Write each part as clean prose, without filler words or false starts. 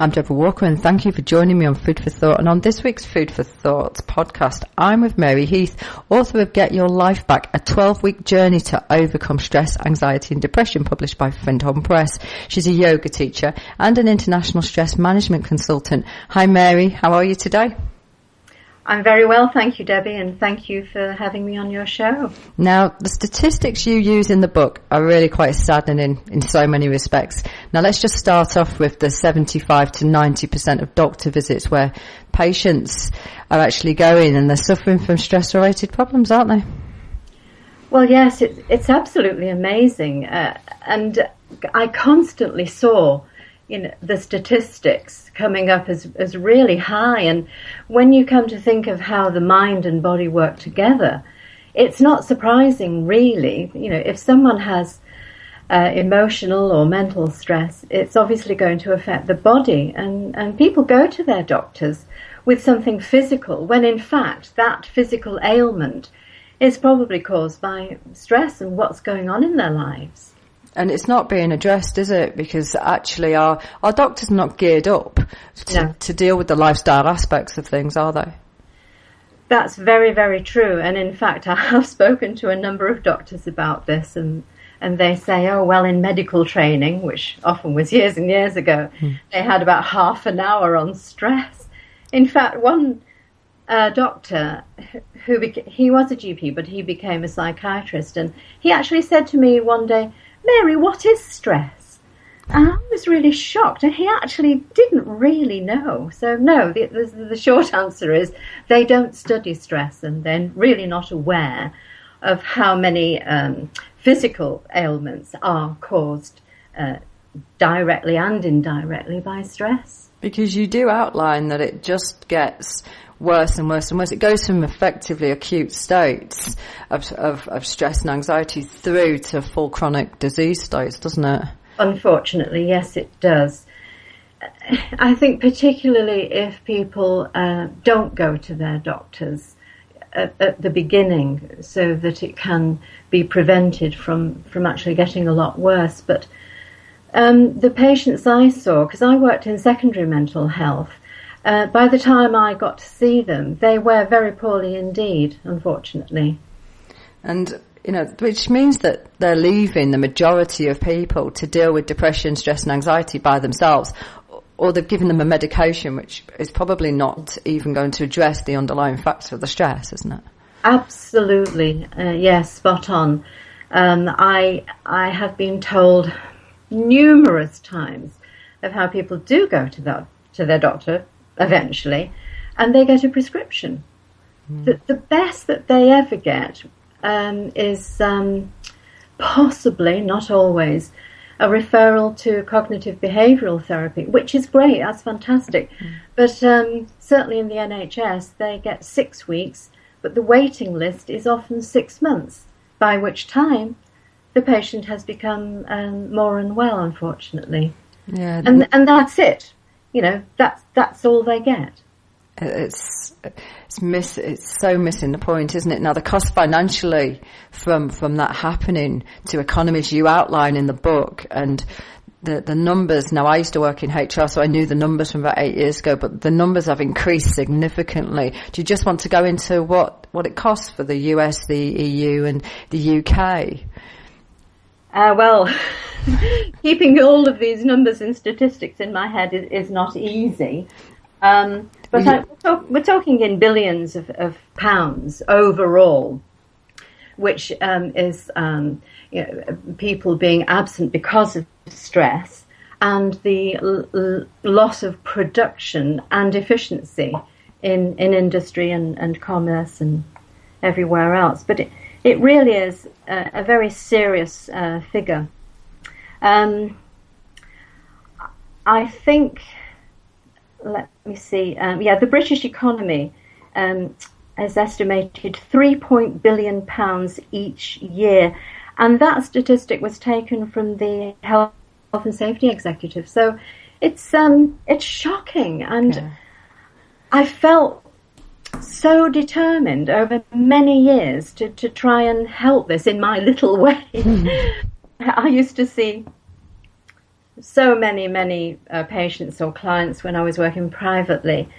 I'm Deborah Walker, and thank you for joining me on Food for Thought. And on this week's Food for Thought podcast, I'm with Mary Heath, author of Get Your Life Back, a 12-week journey to overcome stress, anxiety and depression, published by Findhorn Press. She's a yoga teacher and an international stress management consultant. Hi Mary, how are you today? I'm very well, thank you, Debbie, and thank you for having me on your show. Now, the statistics you use in the book are really quite saddening in so many respects. Now, let's just start off with the 75 to 90% of doctor visits where patients are actually going and they're suffering from stress-related problems, aren't they? Well, yes, it's absolutely amazing. And I constantly saw the statistics coming up as really high. And when you come to think of how the mind and body work together, it's not surprising, really. If someone has emotional or mental stress, it's obviously going to affect the body. And people go to their doctors with something physical, when in fact that physical ailment is probably caused by stress and what's going on in their lives. And it's not being addressed, is it? Because actually our doctors are not geared up to deal with the lifestyle aspects of things, are they? That's very, very true. And in fact, I have spoken to a number of doctors about this, and they say, oh, well, in medical training, which often was years and years ago, they had about half an hour on stress. In fact, one doctor, he was a GP, but he became a psychiatrist, and he actually said to me one day, Mary, what is stress? And I was really shocked, and he actually didn't really know. So no, the short answer is they don't study stress, and they're really not aware of how many physical ailments are caused directly and indirectly by stress. Because you do outline that it just gets worse and worse and worse. It goes from effectively acute states of stress and anxiety through to full chronic disease states, doesn't it? Unfortunately, yes, it does. I think particularly if people don't go to their doctors at the beginning, so that it can be prevented from actually getting a lot worse. But the patients I saw, because I worked in secondary mental health, by the time I got to see them, they were very poorly indeed, unfortunately. And, which means that they're leaving the majority of people to deal with depression, stress and anxiety by themselves, or they've given them a medication which is probably not even going to address the underlying factor of the stress, isn't it? Absolutely, yes, spot on. I have been told numerous times of how people do go to their doctor eventually, and they get a prescription. The best that they ever get is possibly, not always, a referral to cognitive behavioural therapy, which is great, that's fantastic. But certainly in the NHS, they get 6 weeks, but the waiting list is often 6 months, by which time the patient has become more unwell, unfortunately. Yeah, and that's it. That's all they get. It's so missing the point, isn't it? Now, the cost financially from that happening to economies you outline in the book, and the numbers. Now, I used to work in HR, so I knew the numbers from about 8 years ago, but the numbers have increased significantly. Do you just want to go into what it costs for the US, the EU and the UK? Well, keeping all of these numbers and statistics in my head is not easy. But we're talking in billions of pounds overall, which is people being absent because of stress and the loss of production and efficiency in industry and commerce and everywhere else. But it really is a very serious figure. I think, let me see, the British economy is estimated £3 billion each year, and that statistic was taken from the Health and Safety Executive. So it's shocking, and I felt so determined over many years to try and help this in my little way. I used to see so many patients or clients when I was working privately,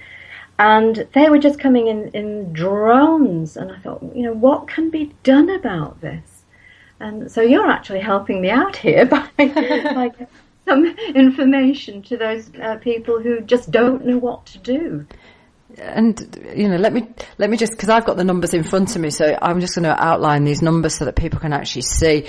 and they were just coming in drones, and I thought, what can be done about this? And so you're actually helping me out here by giving some information to those people who just don't know what to do. And let me just, because I've got the numbers in front of me, so I'm just going to outline these numbers so that people can actually see.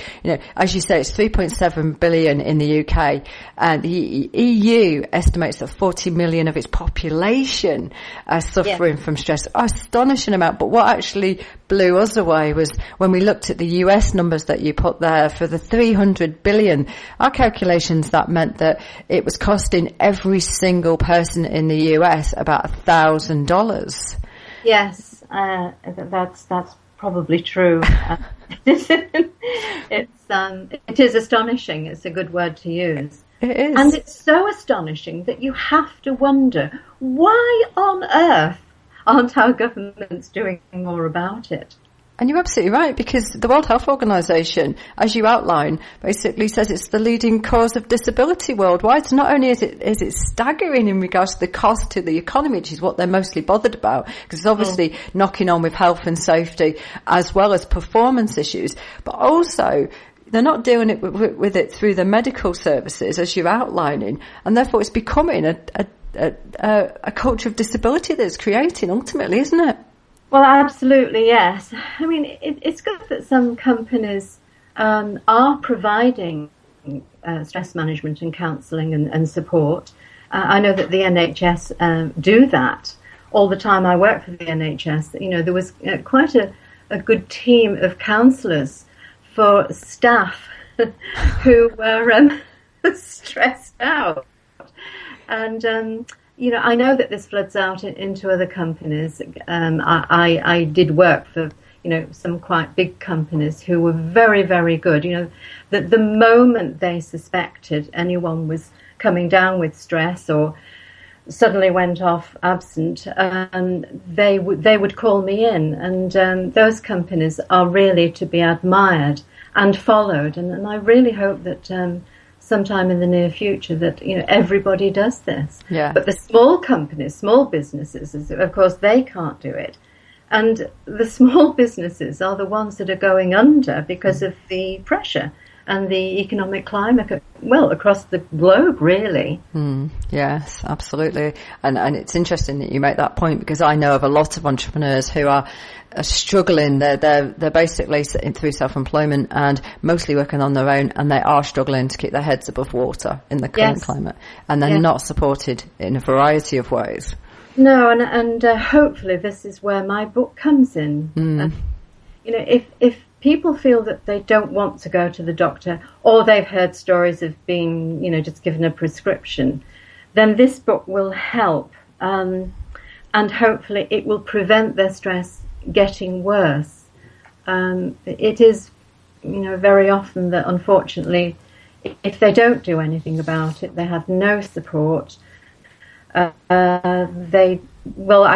As you say, it's 3.7 billion in the UK, and the EU estimates that 40 million of its population are suffering from stress. Astonishing amount. But what actually blew us away was when we looked at the US numbers that you put there for the 300 billion. Our calculations, that meant that it was costing every single person in the US about $1,000. Yes, that's probably true. It is astonishing. It's a good word to use. It is, and it's so astonishing that you have to wonder, why on earth aren't our governments doing more about it? And you're absolutely right, because the World Health Organization, as you outline, basically says it's the leading cause of disability worldwide. So not only is it staggering in regards to the cost to the economy, which is what they're mostly bothered about, because it's obviously knocking on with health and safety as well as performance issues, but also they're not doing it with it through the medical services, as you're outlining, and therefore it's becoming a culture of disability that it's creating ultimately, isn't it? Well, absolutely, yes. I mean, it's good that some companies are providing stress management and counselling and support. I know that the NHS do that all the time. I work for the NHS. There was quite a good team of counsellors for staff who were stressed out. And I know that this floods out into other companies. I did work for, some quite big companies who were very, very good. That the moment they suspected anyone was coming down with stress or suddenly went off absent, they would call me in. And those companies are really to be admired and followed. And I really hope that sometime in the near future that everybody does this. Yeah. But the small companies, small businesses, of course, they can't do it. And the small businesses are the ones that are going under because of the pressure and the economic climate, across the globe, really. Yes, absolutely. And it's interesting that you make that point, because I know of a lot of entrepreneurs who are struggling. They're basically sitting through self-employment and mostly working on their own, and they are struggling to keep their heads above water in the current climate, and they're not supported in a variety of ways. No, and hopefully this is where my book comes in. If people feel that they don't want to go to the doctor, or they've heard stories of being, just given a prescription, then this book will help, and hopefully it will prevent their stress getting worse. It is, very often that, unfortunately, if they don't do anything about it, they have no support. I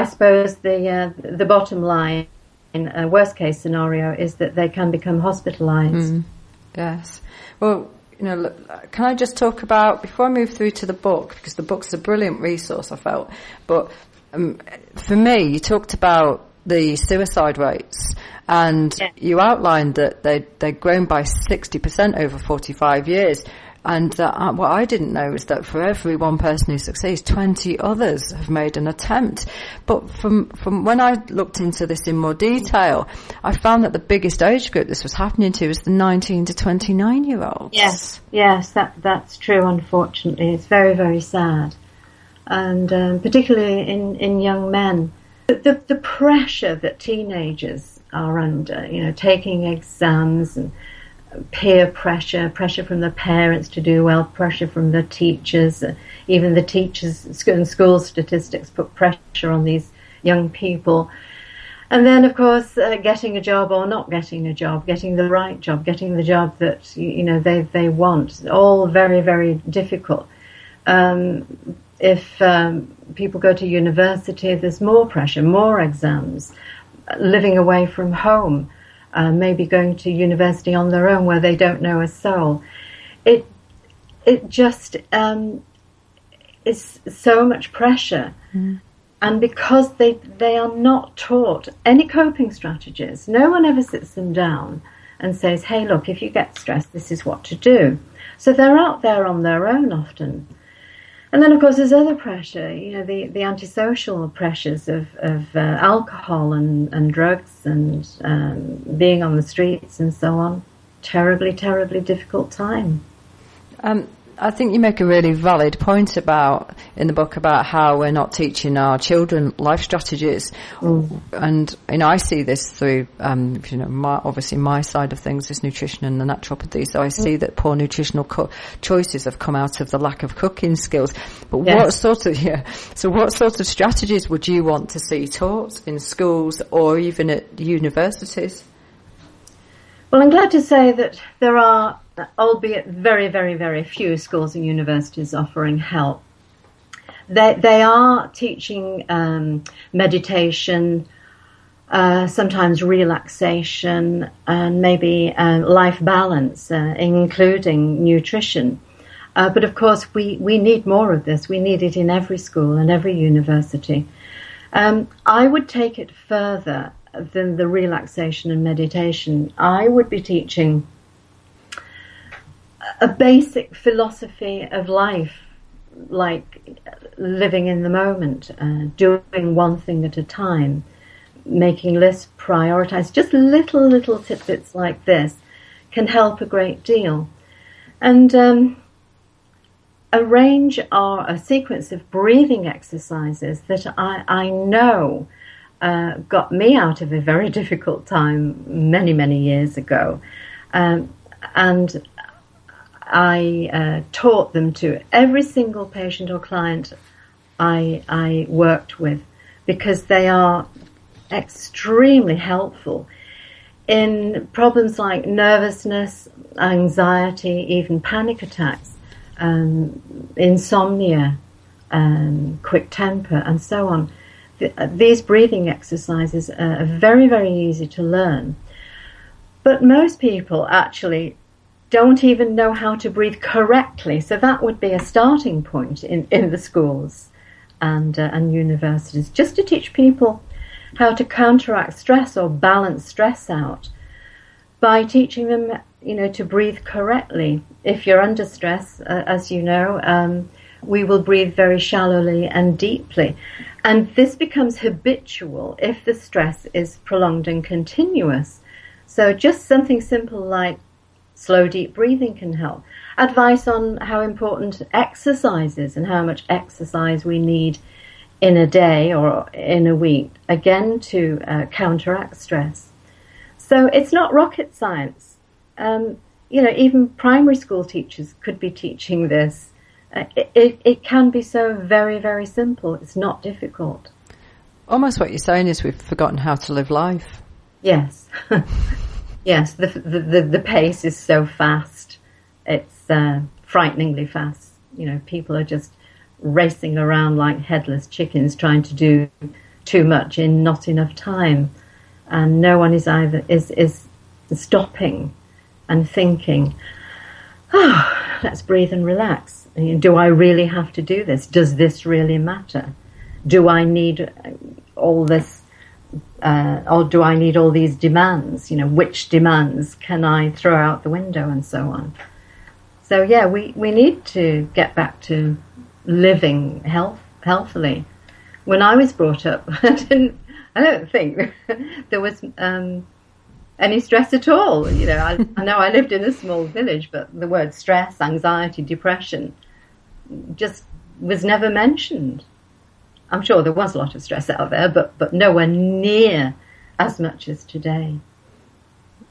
suppose the bottom line, worst case scenario, is that they can become hospitalised. Yes. Well, can I just talk about, before I move through to the book, because the book's a brilliant resource, I felt, but for me, you talked about the suicide rates, and you outlined that they'd grown by 60% over 45 years. And what I didn't know is that for every one person who succeeds, 20 others have made an attempt. But from when I looked into this in more detail, I found that the biggest age group this was happening to was the 19 to 29-year-olds. Yes, that's true, unfortunately. It's very, very sad. And particularly in young men. The pressure that teenagers are under, taking exams and peer pressure from the parents to do well, pressure from the teachers, even the teachers and school statistics put pressure on these young people. And then, of course, getting a job or not getting a job, getting the right job, getting the job that they want, all very, very difficult. If people go to university, there's more pressure, more exams, living away from home, maybe going to university on their own where they don't know a soul. it just is so much pressure. And because they are not taught any coping strategies, no one ever sits them down and says, hey, look, if you get stressed, this is what to do. So they're out there on their own often. And then, of course, there's other pressure, the antisocial pressures of alcohol and drugs and being on the streets and so on. Terribly, terribly difficult time. I think you make a really valid point in the book about how we're not teaching our children life strategies. And, I see this through, obviously my side of things is nutrition and the naturopathy. So I see that poor nutritional choices have come out of the lack of cooking skills. But what sort of strategies would you want to see taught in schools or even at universities? Well, I'm glad to say that there are, albeit very, very, very few schools and universities offering help. They are teaching meditation, sometimes relaxation, and maybe life balance, including nutrition. But of course, we need more of this. We need it in every school and every university. I would take it further than the relaxation and meditation. I would be teaching a basic philosophy of life, like living in the moment, doing one thing at a time, making lists, prioritize. Just little tidbits like this can help a great deal. And arrange a sequence of breathing exercises that I know got me out of a very difficult time many, many years ago. And I taught them to every single patient or client I worked with, because they are extremely helpful in problems like nervousness, anxiety, even panic attacks, insomnia, quick temper, and so on. These breathing exercises are very, very easy to learn. But most people actually don't even know how to breathe correctly. So that would be a starting point in the schools and universities, just to teach people how to counteract stress or balance stress out by teaching them, to breathe correctly. If you're under stress, as you know, we will breathe very shallowly and deeply. And this becomes habitual if the stress is prolonged and continuous. So just something simple like slow, deep breathing can help. Advice on how important exercise is and how much exercise we need in a day or in a week, again, to counteract stress. So it's not rocket science. Even primary school teachers could be teaching this. It can be so very, very simple. It's not difficult. Almost what you're saying is we've forgotten how to live life. Yes. Yes, the pace is so fast. It's frighteningly fast. People are just racing around like headless chickens trying to do too much in not enough time. And no one is stopping and thinking, let's breathe and relax. Do I really have to do this? Does this really matter? Do I need all this, or do I need all these demands? Which demands can I throw out the window and so on? So yeah, we need to get back to living healthily. When I was brought up, I don't think there was any stress at all. I know I lived in a small village, but the word stress, anxiety, depression just was never mentioned. I'm sure there was a lot of stress out there, but nowhere near as much as today.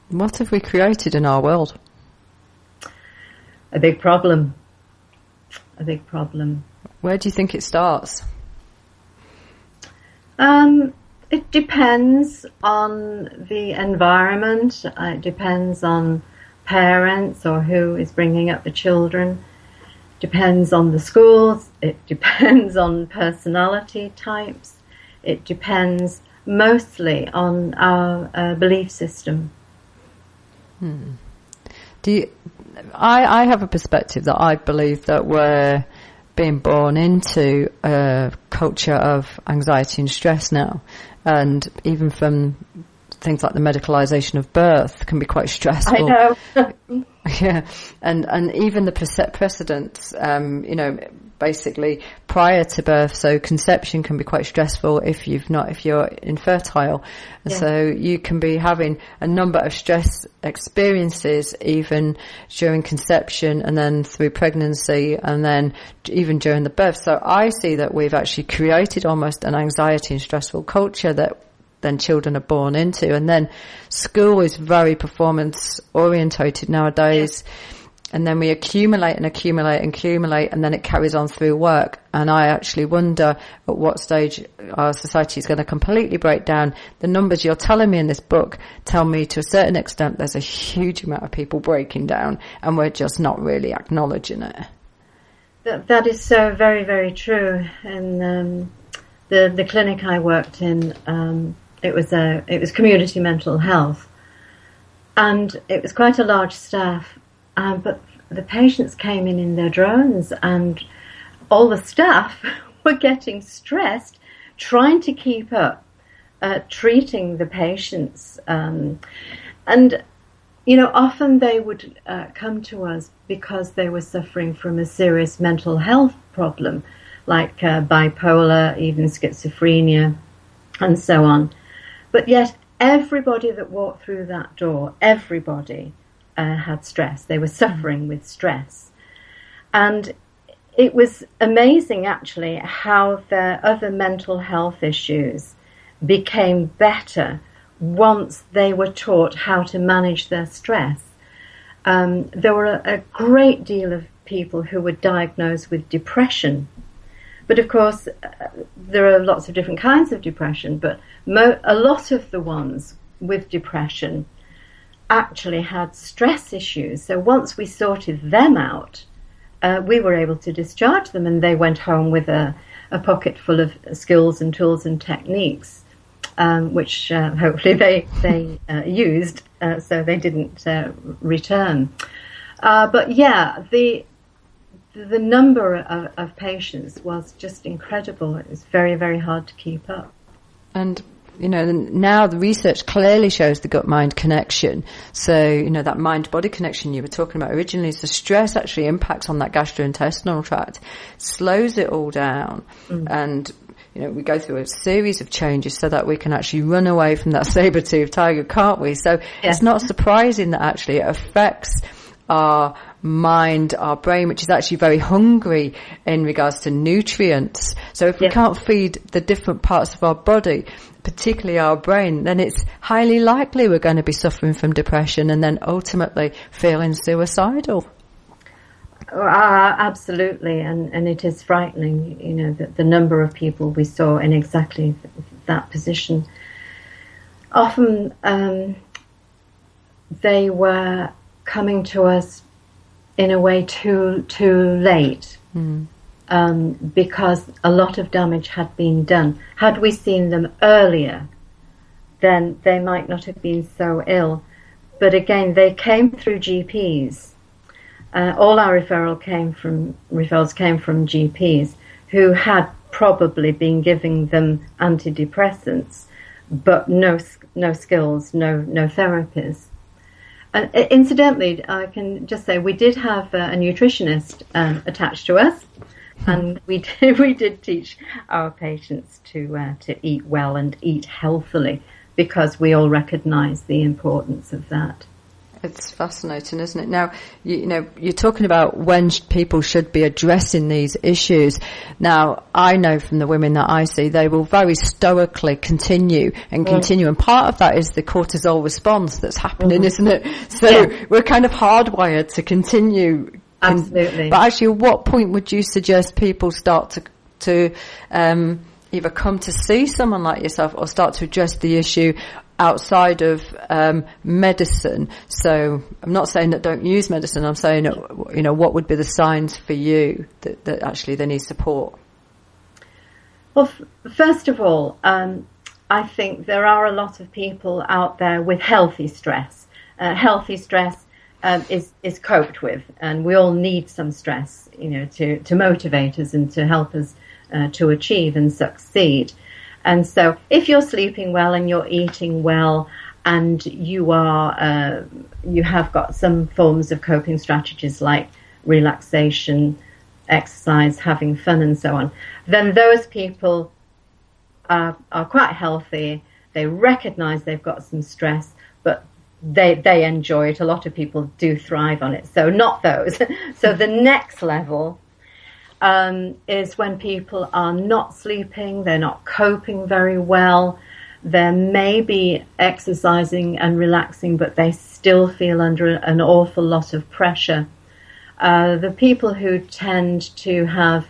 What have we created in our world? A big problem. A big problem. Where do you think it starts? It depends on the environment. It depends on parents or who is bringing up the children. Depends on the schools. It depends on personality types. It depends mostly on our belief system. I have a perspective that I believe that we're being born into a culture of anxiety and stress now, and even from things like the medicalisation of birth can be quite stressful. I know. Yeah, and even the precedents, basically prior to birth, so conception can be quite stressful if you're infertile. And so you can be having a number of stress experiences even during conception and then through pregnancy and then even during the birth. So I see that we've actually created almost an anxiety and stressful culture that then children are born into. And then school is very performance orientated nowadays. And then we accumulate, and then it carries on through work. And I actually wonder at what stage our society is going to completely break down. The numbers you're telling me in this book tell me to a certain extent there's a huge amount of people breaking down, and we're just not really acknowledging it. That is so very, very true. And the clinic I worked in, it was community mental health, and it was quite a large staff. But the patients came in their drones, and all the staff were getting stressed trying to keep up, treating the patients. And, often they would come to us because they were suffering from a serious mental health problem, like bipolar, even schizophrenia, and so on. But yet everybody that walked through that door, everybody had stress. They were suffering with stress. And it was amazing, actually, how their other mental health issues became better once they were taught how to manage their stress. There were a great deal of people who were diagnosed with depression. But of course, there are lots of different kinds of depression, but a lot of the ones with depression actually had stress issues. So once we sorted them out, we were able to discharge them, and they went home with a pocket full of skills and tools and techniques, which hopefully they used, so they didn't return. But yeah, the number of patients was just incredible. It was very, very hard to keep up. And now the research clearly shows the gut-mind connection. So, that mind-body connection you were talking about originally, so stress actually impacts on that gastrointestinal tract, slows it all down. And, we go through a series of changes so that we can actually run away from that saber-toothed tiger, can't we? So It's not surprising that actually it affects our mind, our brain, which is actually very hungry in regards to nutrients. So if we can't feed the different parts of our body, particularly our brain, then it's highly likely we're going to be suffering from depression and then ultimately feeling suicidal. Absolutely, and it is frightening, the number of people we saw in exactly that position. Often they were coming to us in a way too late, because a lot of damage had been done. Had we seen them earlier, then they might not have been so ill. But again, they came through GPs. All our referrals came from GPs who had probably been giving them antidepressants, but no skills, no therapies. And incidentally, I can just say we did have a nutritionist attached to us, and we did teach our patients to eat well and eat healthily, because we all recognise the importance of that. It's fascinating, isn't it? Now, you're talking about when people should be addressing these issues. Now, I know from the women that I see, they will very stoically continue. And part of that is the cortisol response that's happening, isn't it? So we're kind of hardwired to continue. Absolutely. But actually, at what point would you suggest people start to either come to see someone like yourself or start to address the issue outside of medicine? So I'm not saying that don't use medicine. I'm saying, what would be the signs for you that actually they need support? Well, first of all, I think there are a lot of people out there with healthy stress is coped with, and we all need some stress, to motivate us and to help us to achieve and succeed. And so, if you're sleeping well and you're eating well, and you have got some forms of coping strategies like relaxation, exercise, having fun, and so on, then those people are quite healthy. They recognize they've got some stress, but they enjoy it. A lot of people do thrive on it. So not those. So the next level is when people are not sleeping, they're not coping very well, they're maybe exercising and relaxing, but they still feel under an awful lot of pressure. The people who tend to have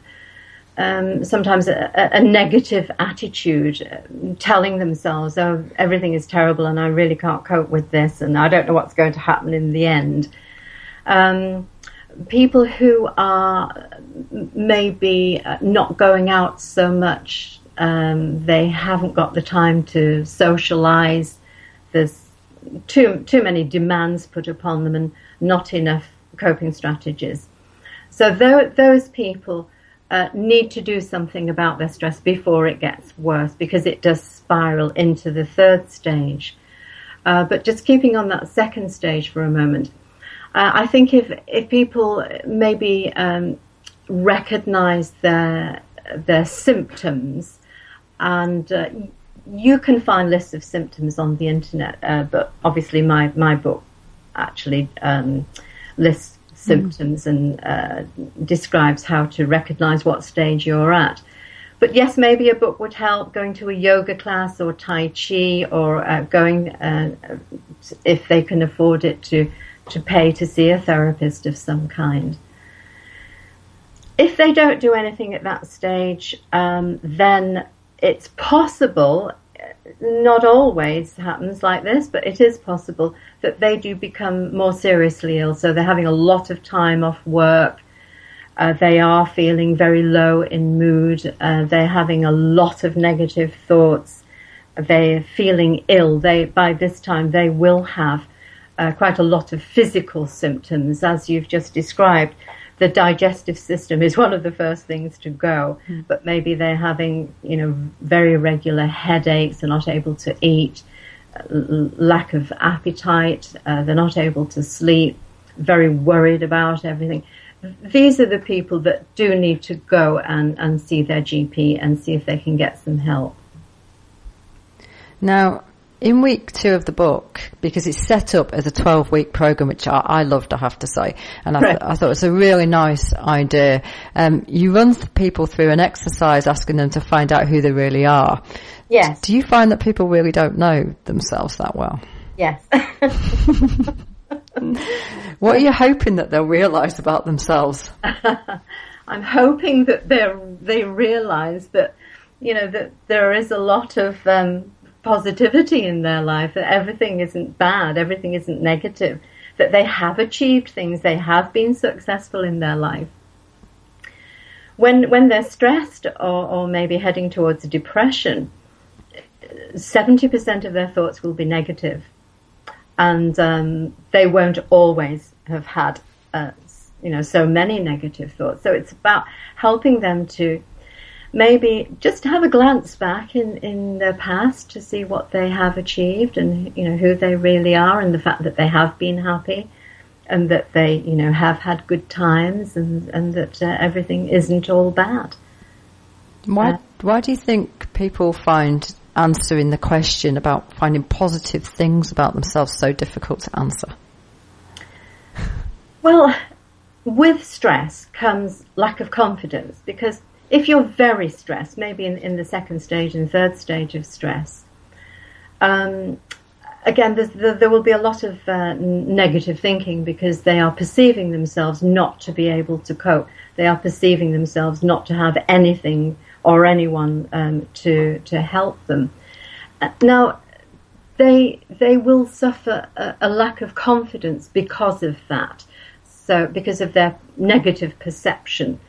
sometimes a negative attitude, telling themselves, oh, everything is terrible and I really can't cope with this and I don't know what's going to happen in the end. People who are maybe not going out so much, they haven't got the time to socialize, there's too many demands put upon them and not enough coping strategies. So those people need to do something about their stress before it gets worse, because it does spiral into the third stage. But just keeping on that second stage for a moment, I think if people maybe recognize their symptoms, and you can find lists of symptoms on the internet, but obviously my book actually lists symptoms and describes how to recognize what stage you're at. But yes, maybe a book would help, going to a yoga class or Tai Chi, or going, if they can afford it, to pay to see a therapist of some kind. If they don't do anything at that stage, then it's possible, not always happens like this, but it is possible that they do become more seriously ill. So they're having a lot of time off work. They are feeling very low in mood. They're having a lot of negative thoughts. They're feeling ill. By this time, they will have quite a lot of physical symptoms, as you've just described. The digestive system is one of the first things to go, but maybe they're having, very regular headaches, they're not able to eat, lack of appetite, they're not able to sleep, very worried about everything. These are the people that do need to go and see their GP and see if they can get some help. Now, in week 2 of the book, because it's set up as a 12-week program, which I loved, I have to say, and I thought it was a really nice idea. You run people through an exercise asking them to find out who they really are. Yes. Do you find that people really don't know themselves that well? Yes. What are you hoping that they'll realise about themselves? I'm hoping that they realise that, that there is a lot of positivity in their life, that everything isn't bad, everything isn't negative, that they have achieved things, they have been successful in their life. When they're stressed or maybe heading towards depression, 70% of their thoughts will be negative, and they won't always have had so many negative thoughts. So it's about helping them to maybe just have a glance back in their past to see what they have achieved, and who they really are, and the fact that they have been happy, and that they have had good times, and that everything isn't all bad. Why do you think people find answering the question about finding positive things about themselves so difficult to answer? Well, with stress comes lack of confidence, because if you're very stressed, maybe in the second stage and third stage of stress, again, there will be a lot of negative thinking, because they are perceiving themselves not to be able to cope. They are perceiving themselves not to have anything or anyone to help them. Now, they will suffer a lack of confidence because of that. So, because of their negative perception,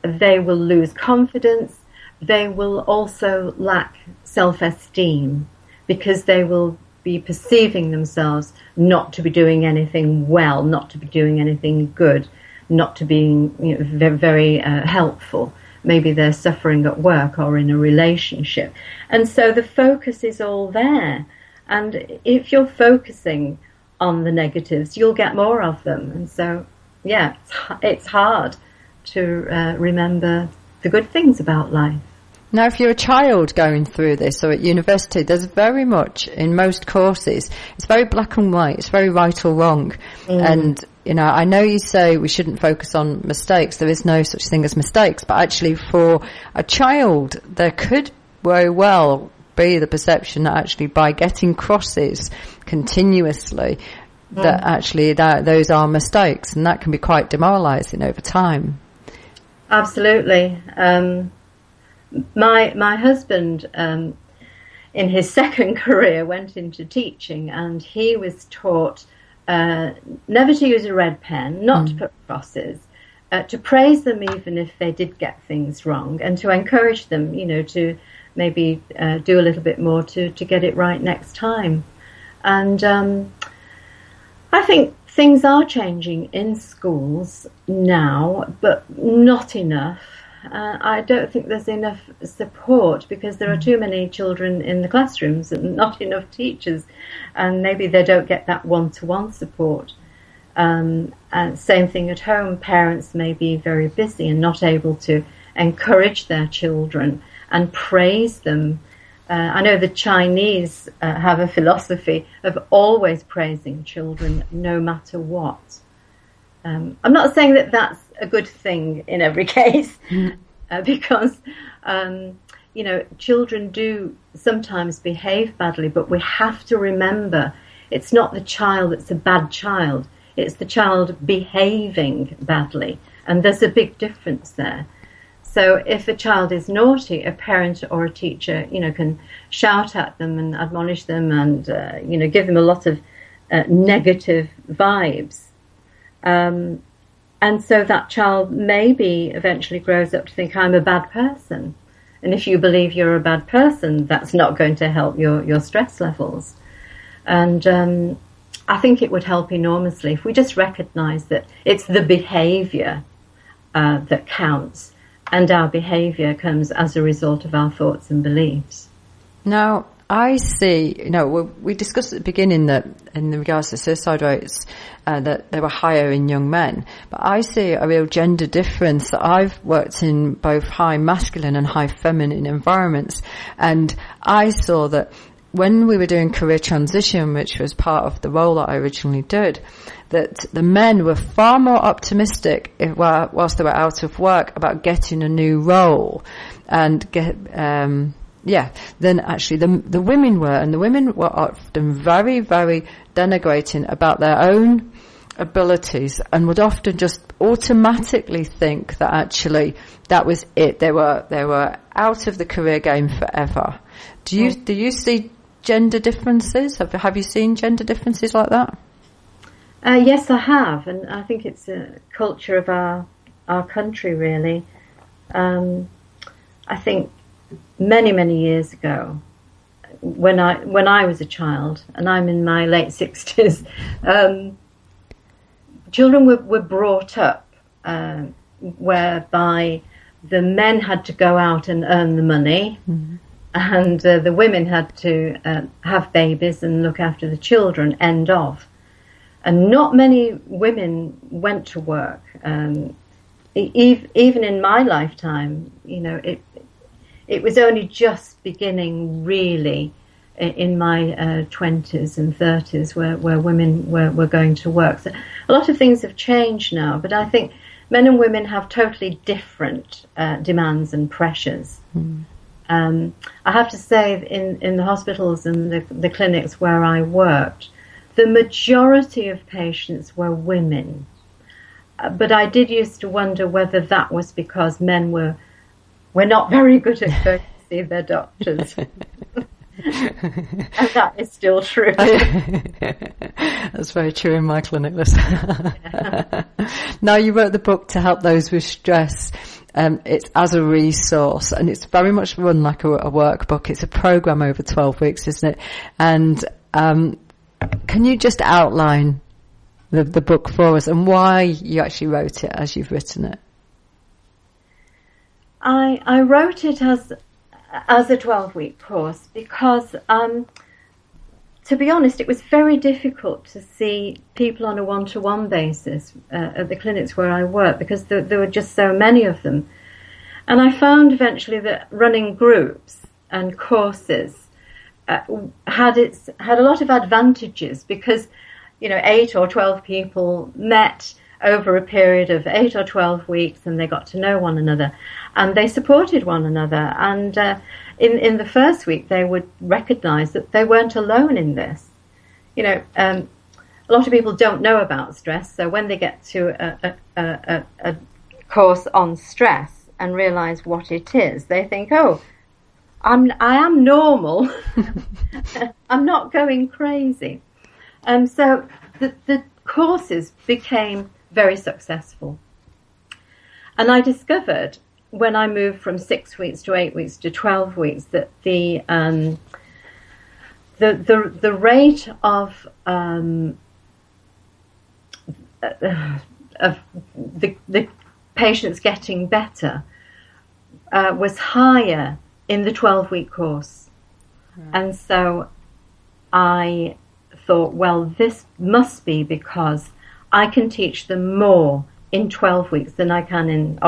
they will lose confidence. They will also lack self-esteem, because they will be perceiving themselves not to be doing anything well, not to be doing anything good, not to be very, very helpful. Maybe they're suffering at work or in a relationship. And so the focus is all there. And if you're focusing on the negatives, you'll get more of them. And so, yeah, it's hard to remember the good things about life. Now, if you're a child going through this or at university, there's very much, in most courses, it's very black and white, it's very right or wrong. And, I know you say we shouldn't focus on mistakes, there is no such thing as mistakes, but actually for a child, there could very well be the perception that actually by getting crosses continuously, that actually those are mistakes, and that can be quite demoralising over time. Absolutely. My husband, in his second career, went into teaching, and he was taught never to use a red pen, not to put crosses, to praise them even if they did get things wrong, and to encourage them, to maybe do a little bit more to get it right next time. And I think things are changing in schools now, but not enough. I don't think there's enough support because there are too many children in the classrooms and not enough teachers, and maybe they don't get that one-to-one support. And same thing at home, parents may be very busy and not able to encourage their children and praise them. I know the Chinese have a philosophy of always praising children no matter what. I'm not saying that that's a good thing in every case, because, children do sometimes behave badly, but we have to remember it's not the child that's a bad child, it's the child behaving badly, and there's a big difference there. So if a child is naughty, a parent or a teacher, can shout at them and admonish them and, give them a lot of negative vibes. And so that child maybe eventually grows up to think, I'm a bad person. And if you believe you're a bad person, that's not going to help your stress levels. And I think it would help enormously if we just recognise that it's the behaviour that counts, and our behaviour comes as a result of our thoughts and beliefs. Now, I see, we discussed at the beginning that in regards to suicide rates, that they were higher in young men. But I see a real gender difference. I've worked in both high masculine and high feminine environments. And I saw that when we were doing career transition, which was part of the role that I originally did, that the men were far more optimistic whilst they were out of work about getting a new role and than actually the women were. And the women were often very, very denigrating about their own abilities and would often just automatically think that actually that was it. They were out of the career game forever. Do you see gender differences? Have you seen gender differences like that? Yes, I have, and I think it's a culture of our country, really. I think many years ago, when I was a child, and I'm in my late 60s, children were brought up whereby the men had to go out and earn the money, and the women had to have babies and look after the children, end of. And not many women went to work. Even in my lifetime, it was only just beginning really in my 20s and 30s where women were going to work. So a lot of things have changed now, but I think men and women have totally different demands and pressures. I have to say in the hospitals and the clinics where I worked, the majority of patients were women. But I did used to wonder whether that was because men were not very good at going to see their doctors. And that is still true. That's very true in my clinic. Now, you wrote the book to help those with stress. It's as a resource, and it's very much run like a workbook. It's a program over 12 weeks, isn't it? And Can you just outline the book for us and why you actually wrote it as you've written it? I wrote it as a 12-week course because, to be honest, it was very difficult to see people on a one-to-one basis at the clinics where I work because there were just so many of them. And I found eventually that running groups and courses had a lot of advantages because, 8 or 12 people met over a period of 8 or 12 weeks and they got to know one another and they supported one another. And in the first week, they would recognize that they weren't alone in this. A lot of people don't know about stress. So when they get to a course on stress and realize what it is, they think, oh, I am normal. I'm not going crazy. So the courses became very successful. And I discovered when I moved from 6 weeks to 8 weeks to 12 weeks that the rate of the patients getting better was higher in the 12-week course. Right. And so I thought, well, this must be because I can teach them more in 12 weeks than I can in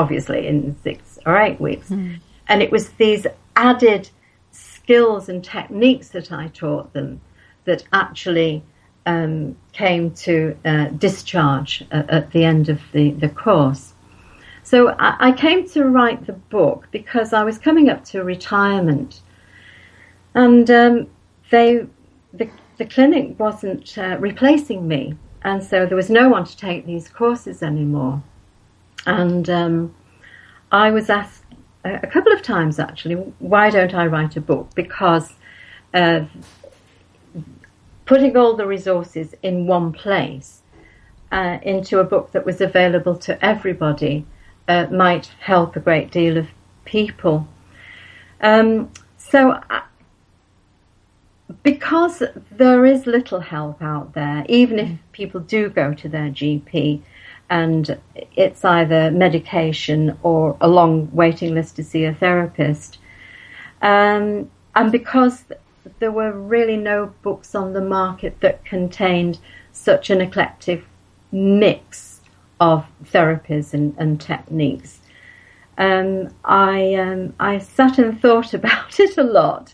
6 or 8 weeks. Mm. And it was these added skills and techniques that I taught them that actually came to discharge at the end of the course. So I came to write the book because I was coming up to retirement, and the clinic wasn't replacing me, and so there was no one to take these courses anymore. And I was asked a couple of times, actually, why don't I write a book? Because putting all the resources in one place into a book that was available to everybody might help a great deal of people. Because there is little help out there, even if people do go to their GP and it's either medication or a long waiting list to see a therapist, and because there were really no books on the market that contained such an eclectic mix of therapies and techniques, I sat and thought about it a lot.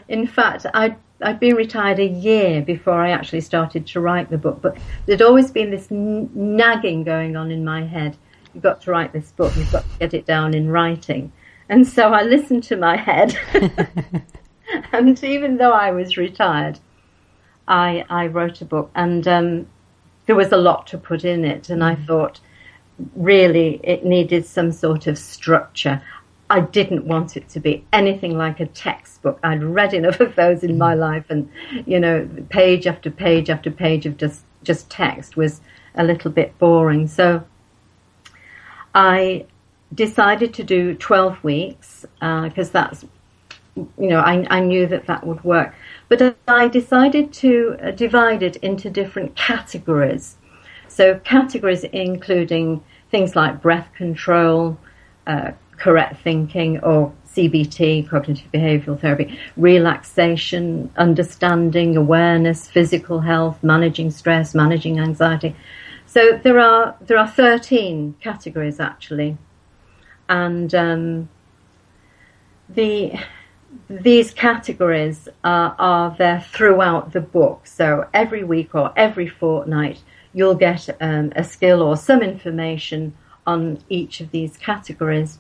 In fact, I'd been retired a year before I actually started to write the book, but there'd always been this nagging going on in my head. You've got to write this book, you've got to get it down in writing. And so I listened to my head. And even though I was retired, I wrote a book, and there was a lot to put in it. And I thought, really, it needed some sort of structure. I didn't want it to be anything like a textbook. I'd read enough of those in my life, and page after page after page of just text was a little bit boring. So I decided to do 12 weeks because that's, I knew that would work. But I decided to divide it into different categories. So categories including things like breath control, correct thinking, or CBT, cognitive behavioral therapy, relaxation, understanding, awareness, physical health, managing stress, managing anxiety. So there are 13 categories actually, and these categories are there throughout the book. So every week or every fortnight, you'll get a skill or some information on each of these categories.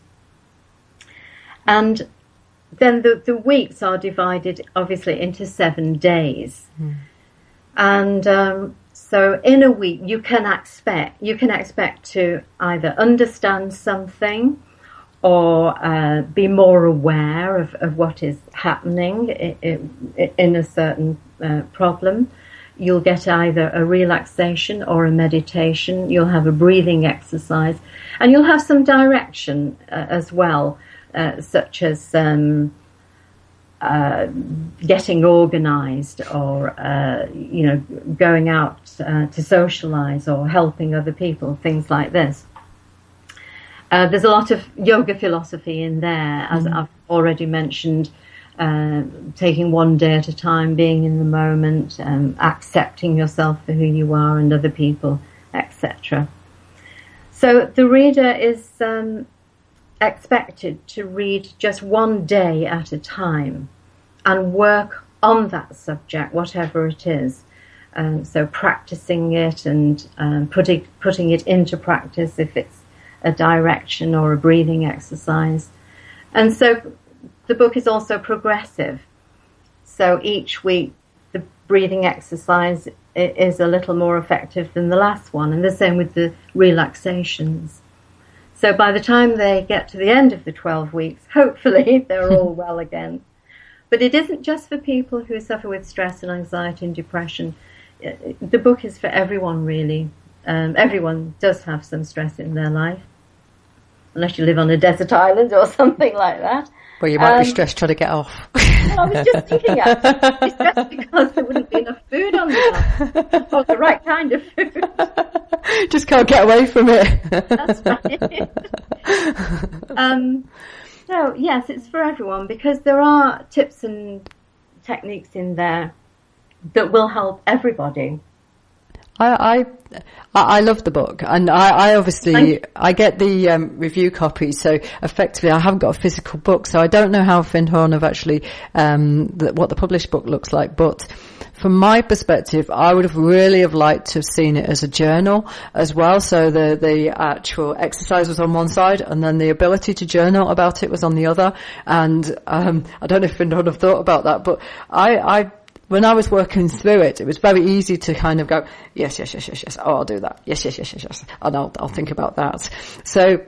And then the weeks are divided, obviously, into 7 days. Mm. And so in a week, you can expect to either understand something or be more aware of what is happening in a certain problem. You'll get either a relaxation or a meditation. You'll have a breathing exercise, and you'll have some direction as well. Such as getting organised, or going out to socialise, or helping other people, things like this. There's a lot of yoga philosophy in there, as I've already mentioned, taking one day at a time, being in the moment, accepting yourself for who you are and other people, etc. So the reader is expected to read just one day at a time and work on that subject, whatever it is. So practicing it and putting it into practice if it's a direction or a breathing exercise. And so the book is also progressive. So each week the breathing exercise is a little more effective than the last one, and the same with the relaxations. So by the time they get to the end of the 12 weeks, hopefully they're all well again. But it isn't just for people who suffer with stress and anxiety and depression. The book is for everyone, really. Everyone does have some stress in their life, unless you live on a desert island or something like that. Well, you might be stressed trying to get off. Well, I was just thinking actually, stressed because there wouldn't be enough food on the island, or the right kind of food. Just can't get away from it. That's right. So, yes, it's for everyone, because there are tips and techniques in there that will help everybody. I love the book, and I obviously I get the review copy, so effectively I haven't got a physical book, so I don't know how Findhorn have actually what the published book looks like. But from my perspective, I would have really liked to have seen it as a journal as well. So the actual exercise was on one side, and then the ability to journal about it was on the other. And I don't know if Findhorn have thought about that, but I when I was working through it, it was very easy to kind of go, yes. Oh, I'll do that. Yes. And I'll think about that. So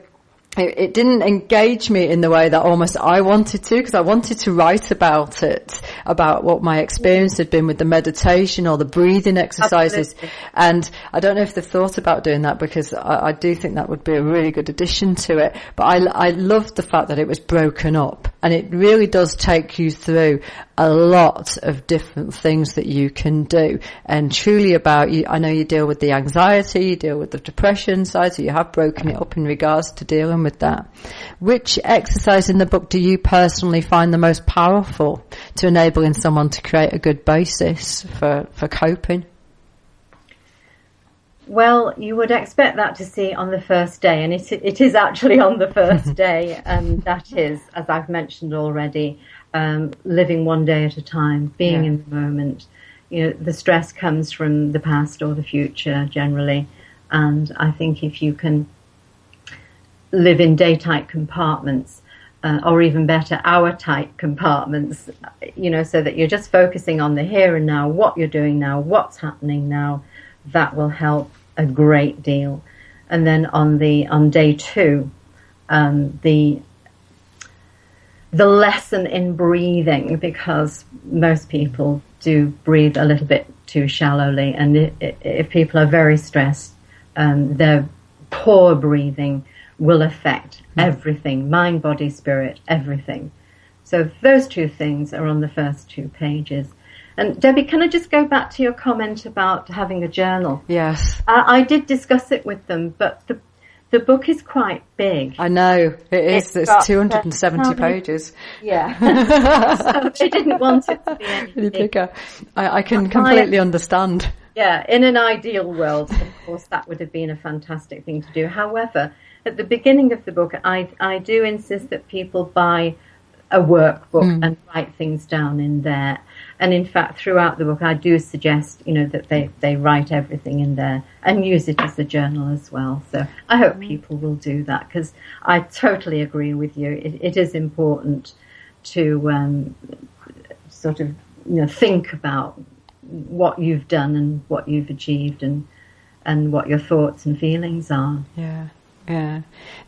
it didn't engage me in the way that almost I wanted to, because I wanted to write about it, about what my experience had been with the meditation or the breathing exercises. Absolutely. And I don't know if they've thought about doing that, because I do think that would be a really good addition to it. But I loved the fact that it was broken up, and it really does take you through a lot of different things that you can do, and truly about you. I know you deal with the anxiety, you deal with the depression side, so you have broken it up in regards to dealing with that. Which exercise in the book do you personally find the most powerful to enabling someone to create a good basis for coping? Well, you would expect that to see on the first day, and it is actually on the first day, and that is, as I've mentioned already, living one day at a time, being in the moment. You know, the stress comes from the past or the future generally, and I think if you can live in day-type compartments, or even better, hour-type compartments, you know, so that you're just focusing on the here and now, what you're doing now, what's happening now, that will help a great deal. And then on day 2, the lesson in breathing, because most people do breathe a little bit too shallowly, and if people are very stressed, their poor breathing will affect everything, mind, body, spirit, everything. So those 2 things are on the first 2 pages. And Debbie, can I just go back to your comment about having a journal? Yes. I did discuss it with them, but the book is quite big. I know, it is. It's 270 pages. Yeah. So she didn't want it to be any bigger. I can completely understand. Yeah, in an ideal world, of course, that would have been a fantastic thing to do. However, at the beginning of the book, I do insist that people buy a workbook and write things down in there. And in fact, throughout the book, I do suggest, you know, that they write everything in there and use it as a journal as well. So I hope people will do that, because I totally agree with you. It is important to sort of, you know, think about what you've done and what you've achieved and what your thoughts and feelings are. Yeah. Yeah.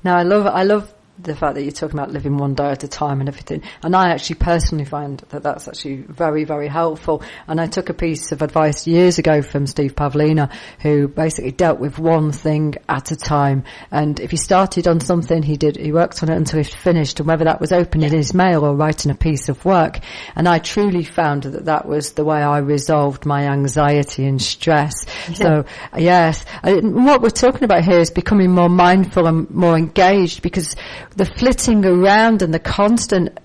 No, I love the fact that you're talking about living one day at a time and everything. And I actually personally find that that's actually very, very helpful. And I took a piece of advice years ago from Steve Pavlina, who basically dealt with one thing at a time. And if he started on something, he worked on it until he finished, and whether that was opening his mail or writing a piece of work. And I truly found that was the way I resolved my anxiety and stress. Yeah. So, yes, what we're talking about here is becoming more mindful and more engaged, because the flitting around and the constant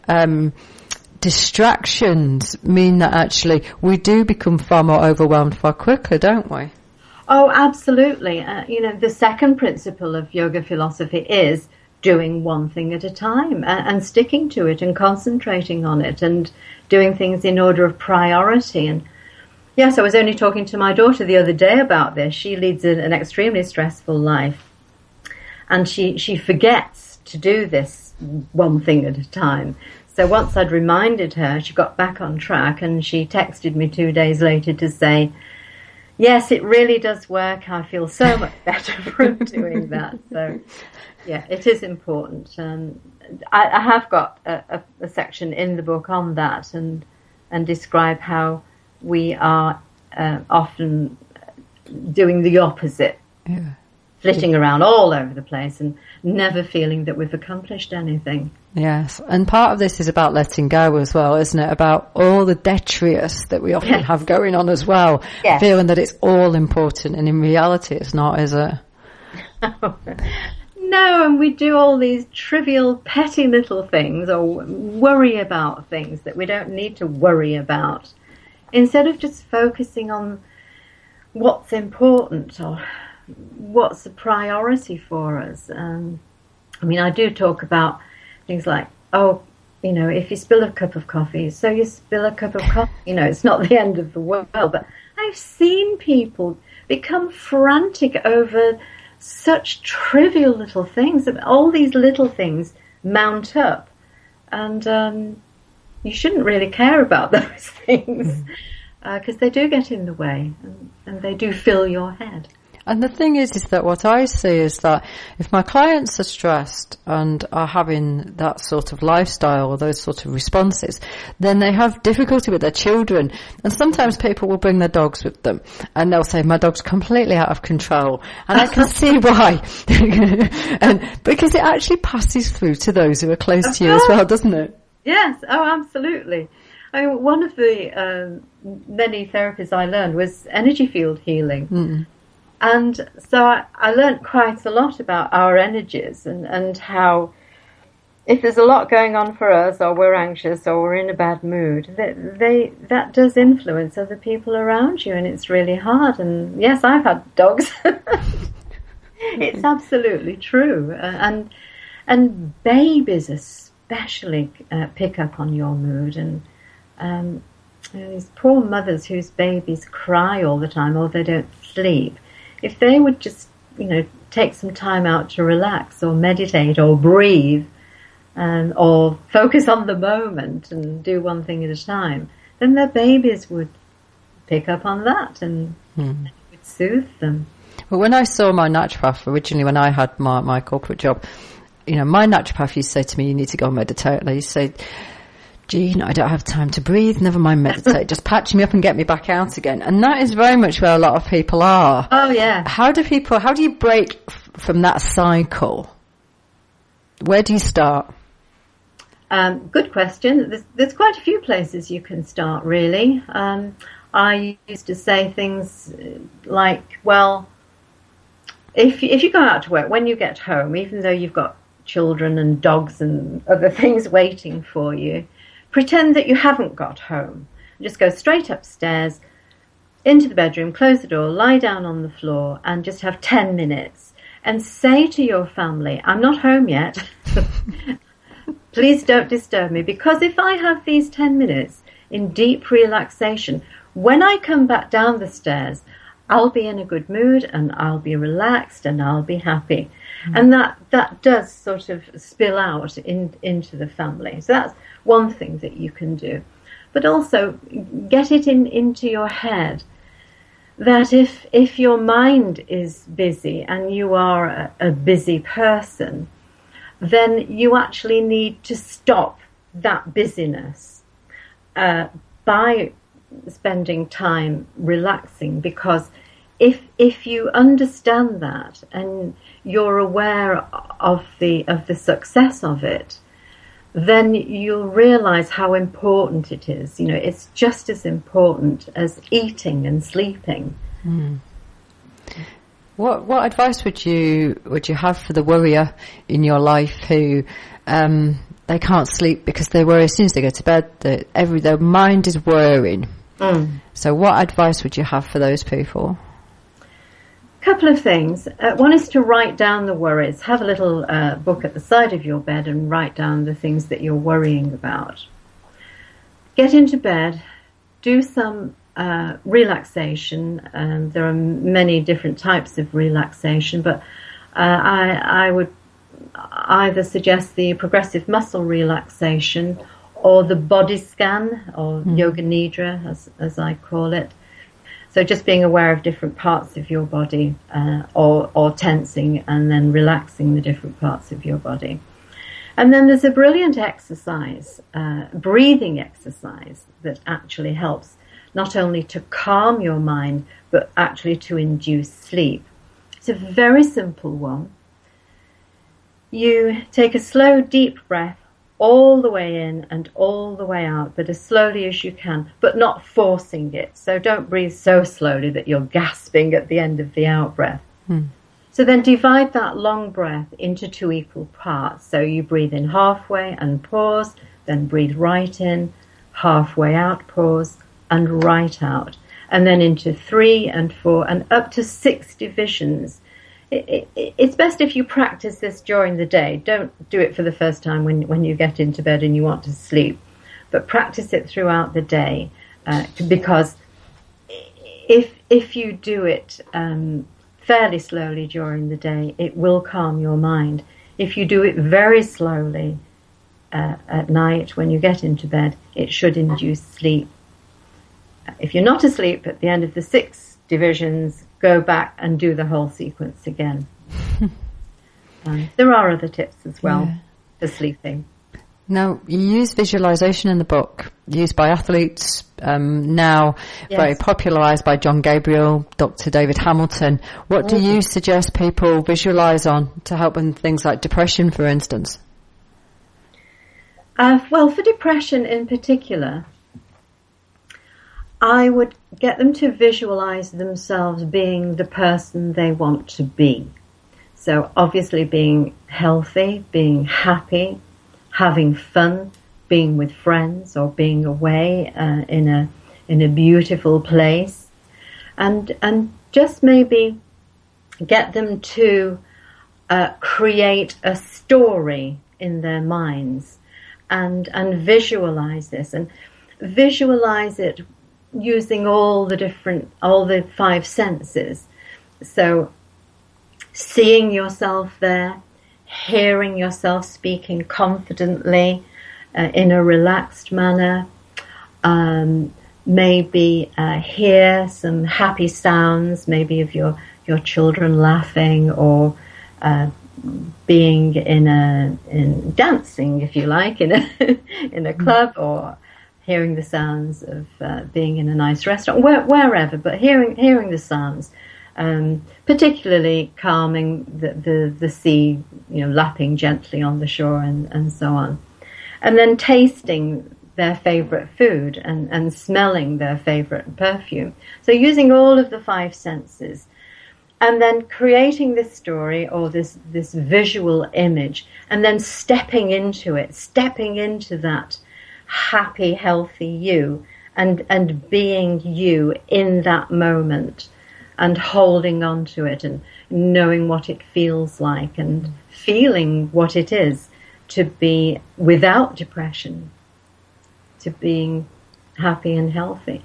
distractions mean that actually we do become far more overwhelmed far quicker, don't we? Oh, absolutely. The second principle of yoga philosophy is doing one thing at a time and sticking to it and concentrating on it and doing things in order of priority. And yes, I was only talking to my daughter the other day about this. She leads an extremely stressful life, and she forgets to do this one thing at a time. So once I'd reminded her, she got back on track, and she texted me 2 days later to say, yes, it really does work. I feel so much better from doing that. So, yeah, it is important. I have got a section in the book on that, and describe how we are often doing the opposite, flitting around all over the place and never feeling that we've accomplished anything. Yes, and part of this is about letting go as well, isn't it? About all the detritus that we often have going on as well, feeling that it's all important, and in reality it's not, is it? No, and we do all these trivial, petty little things, or worry about things that we don't need to worry about, instead of just focusing on what's important or what's a priority for us. I do talk about things like, if you spill a cup of coffee, so you spill a cup of coffee. It's not the end of the world. But I've seen people become frantic over such trivial little things. All these little things mount up, and you shouldn't really care about those things, because they do get in the way, and they do fill your head. And the thing is that what I see is that if my clients are stressed and are having that sort of lifestyle or those sort of responses, then they have difficulty with their children. And sometimes people will bring their dogs with them, and they'll say, my dog's completely out of control. And I can see why. And because it actually passes through to those who are close to you as well, doesn't it? Yes, absolutely. One of the many therapies I learned was energy field healing. Mm. And so I learned quite a lot about our energies and how if there's a lot going on for us, or we're anxious, or we're in a bad mood, that does influence other people around you, and it's really hard. And yes, I've had dogs. It's absolutely true. And babies especially pick up on your mood. And these poor mothers whose babies cry all the time, or they don't sleep. If they would just, take some time out to relax or meditate or breathe, or focus on the moment and do one thing at a time, then their babies would pick up on that and it would soothe them. Well, when I saw my naturopath originally, when I had my corporate job, my naturopath used to say to me, you need to go meditate. And I used to say, gee, I don't have time to breathe, never mind meditate, just patch me up and get me back out again. And that is very much where a lot of people are. Oh, yeah. How do you break from that cycle? Where do you start? Good question. There's quite a few places you can start, really. I used to say things like, well, if you go out to work, when you get home, even though you've got children and dogs and other things waiting for you, pretend that you haven't got home. Just go straight upstairs, into the bedroom, close the door, lie down on the floor, and just have 10 minutes. And say to your family, I'm not home yet. Please don't disturb me. Because if I have these 10 minutes in deep relaxation, when I come back down the stairs, I'll be in a good mood, and I'll be relaxed, and I'll be happy. And that does sort of spill out into the family. So that's one thing that you can do. But also get it into your head that if your mind is busy and you are a busy person, then you actually need to stop that busyness by spending time relaxing, because if you understand that and you're aware of the success of it, then you'll realize how important it is. It's just as important as eating and sleeping. What advice would you have for the worrier in your life who they can't sleep because they worry as soon as they go to bed, their mind is worrying? So what advice would you have for those people? Couple of things. One is to write down the worries. Have a little book at the side of your bed and write down the things that you're worrying about. Get into bed, do some relaxation. There are many different types of relaxation, but I would either suggest the progressive muscle relaxation or the body scan, or yoga nidra as I call it. So just being aware of different parts of your body, or tensing and then relaxing the different parts of your body. And then there's a brilliant exercise, breathing exercise, that actually helps not only to calm your mind, but actually to induce sleep. It's a very simple one. You take a slow, deep breath all the way in and all the way out, but as slowly as you can, but not forcing it. So don't breathe so slowly that you're gasping at the end of the out-breath. So then divide that long breath into 2 equal parts. So you breathe in halfway and pause, then breathe right in, halfway out, pause, and right out. And then into 3 and 4 and up to 6 divisions. It's best if you practice this during the day. Don't do it for the first time when you get into bed and you want to sleep, but practice it throughout the day, because if you do it fairly slowly during the day, it will calm your mind. If you do it very slowly at night when you get into bed, it should induce sleep. If you're not asleep at the end of the 6 divisions, go back and do the whole sequence again. There are other tips as well for sleeping. Now, you use visualization in the book, used by athletes, now very popularised by John Gabriel, Dr. David Hamilton. What do you suggest people visualise on to help with things like depression, for instance? Well, for depression in particular, I would get them to visualize themselves being the person they want to be. So obviously being healthy, being happy, having fun, being with friends, or being away in a beautiful place, and just maybe get them to create a story in their minds and visualize this, and visualize it using all the 5 senses. So seeing yourself there, hearing yourself speaking confidently in a relaxed manner, maybe hear some happy sounds, maybe of your children laughing, or being in dancing, if you like, in a club, or hearing the sounds of being in a nice restaurant, wherever, but hearing the sounds, particularly calming the sea, lapping gently on the shore, and so on. And then tasting their favourite food and smelling their favourite perfume. So using all of the 5 senses, and then creating this story or this visual image, and then stepping into that happy, healthy you, and being you in that moment, and holding on to it, and knowing what it feels like, and feeling what it is to be without depression, to being happy and healthy.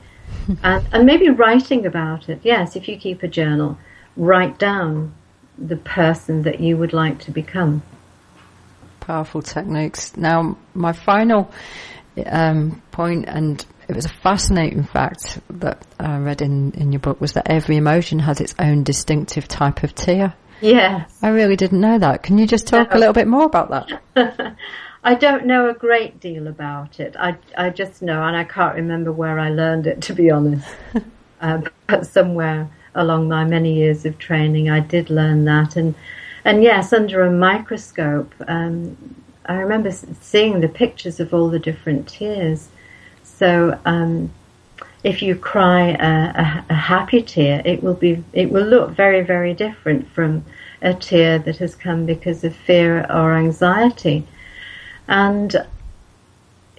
And maybe writing about it. Yes, if you keep a journal, write down the person that you would like to become. Powerful techniques. Now, my final point, and it was a fascinating fact that I read in your book, was that every emotion has its own distinctive type of tear. Yes. I really didn't know that. Can you just talk a little bit more about that? I don't know a great deal about it. I just know, and I can't remember where I learned it, to be honest. But somewhere along my many years of training, I did learn that. And yes, under a microscope, I remember seeing the pictures of all the different tears. So if you cry a happy tear, it will look very, very different from a tear that has come because of fear or anxiety. And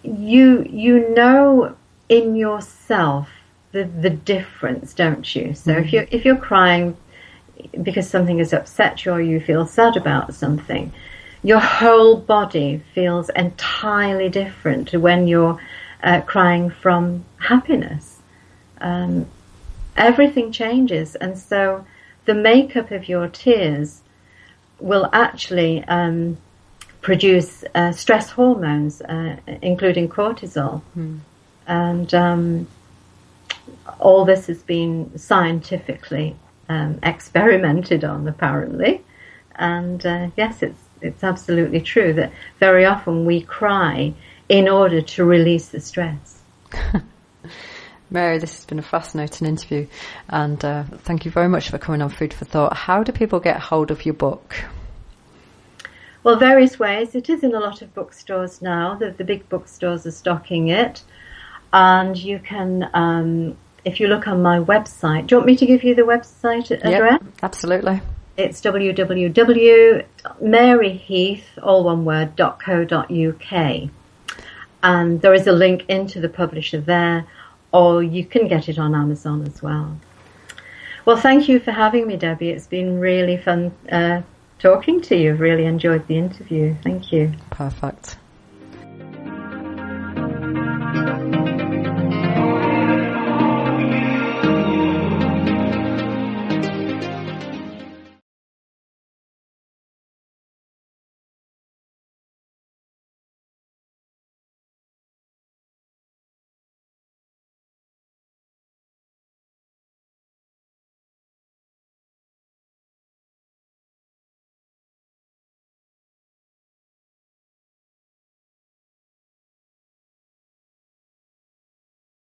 you know in yourself the difference, don't you? So if you're crying because something has upset you or you feel sad about something, your whole body feels entirely different to when you're crying from happiness. Everything changes, and so the makeup of your tears will actually produce stress hormones, including cortisol. And all this has been scientifically experimented on, apparently. And yes, it's absolutely true that very often we cry in order to release the stress. Mary, this has been a fascinating interview, and thank you very much for coming on Food for Thought. How do people get hold of your book? Well, various ways. It is in a lot of bookstores now. The big bookstores are stocking it. And you can, if you look on my website, do you want me to give you the website address? Yep, absolutely. It's www.maryheath.co.uk. And there is a link into the publisher there, or you can get it on Amazon as well. Well, thank you for having me, Debbie. It's been really fun talking to you. Really enjoyed the interview. Thank you. Perfect.